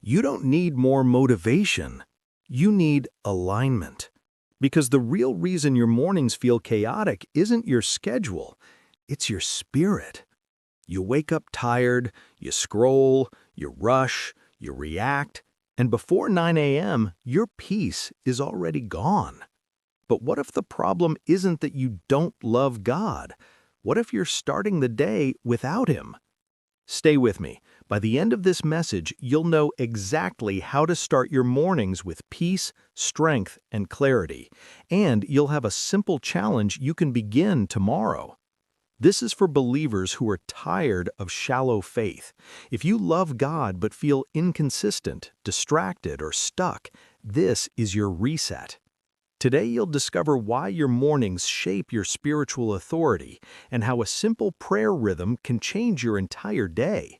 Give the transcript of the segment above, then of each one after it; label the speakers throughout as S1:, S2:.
S1: You don't need more motivation. You need alignment. Because the real reason your mornings feel chaotic isn't your schedule, it's your spirit. You wake up tired, you scroll, you rush, you react, and before 9 a.m., your peace is already gone. But what if the problem isn't that you don't love God? What if you're starting the day without Him? Stay with me. By the end of this message, you'll know exactly how to start your mornings with peace, strength, and clarity. And you'll have a simple challenge you can begin tomorrow. This is for believers who are tired of shallow faith. If you love God but feel inconsistent, distracted, or stuck, this is your reset. Today you'll discover why your mornings shape your spiritual authority and how a simple prayer rhythm can change your entire day.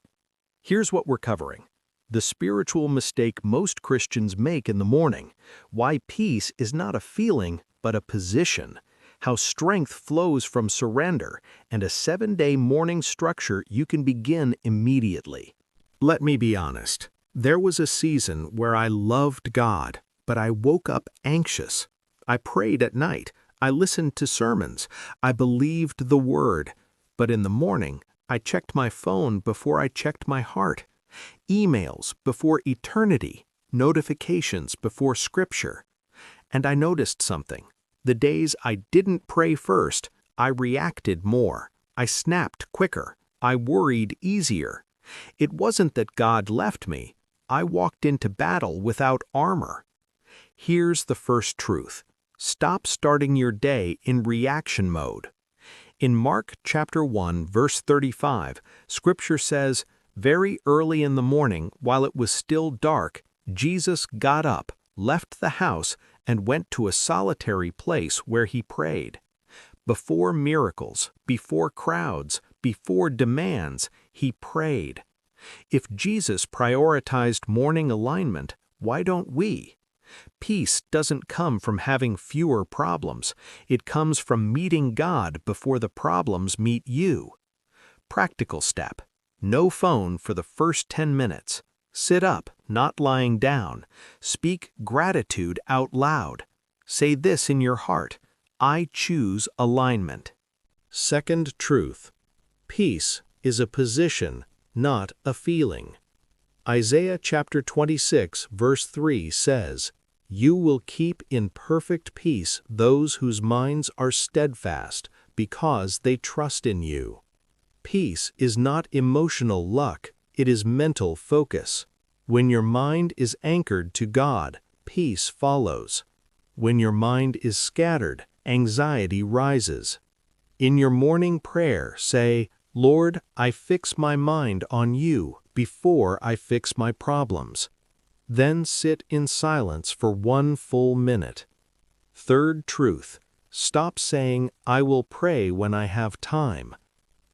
S1: Here's what we're covering: the spiritual mistake most Christians make in the morning, why peace is not a feeling but a position, how strength flows from surrender, and a 7-day morning structure you can begin immediately. Let me be honest. There was a season where I loved God, but I woke up anxious. I prayed at night, I listened to sermons, I believed the Word, but in the morning, I checked my phone before I checked my heart, emails before eternity, notifications before Scripture. And I noticed something. The days I didn't pray first, I reacted more, I snapped quicker, I worried easier. It wasn't that God left me, I walked into battle without armor. Here's the first truth. Stop starting your day in reaction mode. In Mark chapter 1, verse 35, Scripture says, "Very early in the morning, while it was still dark, Jesus got up, left the house, and went to a solitary place where he prayed." Before miracles, before crowds, before demands, he prayed. If Jesus prioritized morning alignment, why don't we? Peace doesn't come from having fewer problems. It comes from meeting God before the problems meet you. Practical step: no phone for the first 10 minutes. Sit up, not lying down. Speak gratitude out loud. Say this in your heart: I choose alignment. Second truth: peace is a position, not a feeling. Isaiah chapter 26, verse 3 says, "You will keep in perfect peace those whose minds are steadfast, because they trust in you." Peace is not emotional luck, it is mental focus. When your mind is anchored to God, peace follows. When your mind is scattered, anxiety rises. In your morning prayer, say, "Lord, I fix my mind on you before I fix my problems." Then sit in silence for 1 full minute. Third truth: stop saying, "I will pray when I have time."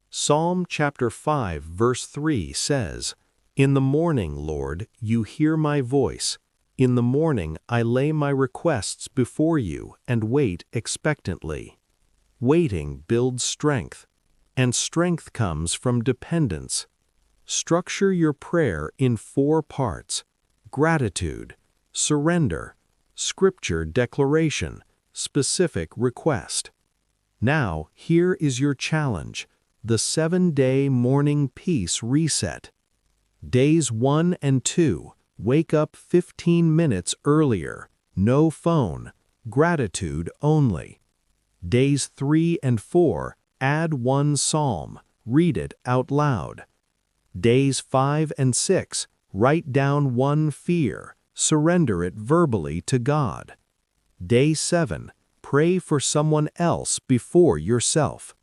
S1: Psalm chapter 5, verse 3 says, "In the morning, Lord, you hear my voice. In the morning I lay my requests before you and wait expectantly." Waiting builds strength, and strength comes from dependence. Structure your prayer in 4 parts: gratitude, surrender, Scripture declaration, specific request. Now, here is your challenge: the 7-day morning peace reset. Days 1 and 2, wake up 15 minutes earlier, no phone, gratitude only. Days 3 and 4, add 1 psalm, read it out loud. Days 5 and 6, write down 1 fear, surrender it verbally to God. Day 7, pray for someone else before yourself.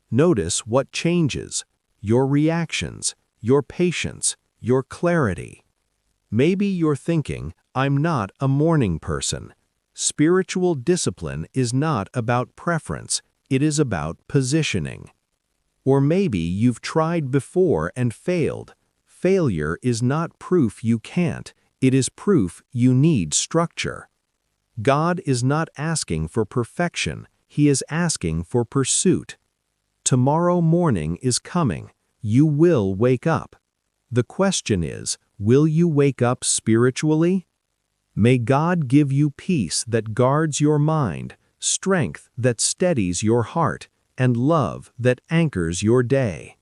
S1: Notice what changes: your reactions, your patience, your clarity. Maybe you're thinking, "I'm not a morning person." Spiritual discipline is not about preference, it is about positioning. Or maybe you've tried before and failed. Failure is not proof you can't, it is proof you need structure. God is not asking for perfection, He is asking for pursuit. Tomorrow morning is coming. You will wake up. The question is, Will you wake up spiritually? May God give you peace that guards your mind, strength that steadies your heart, and love that anchors your day.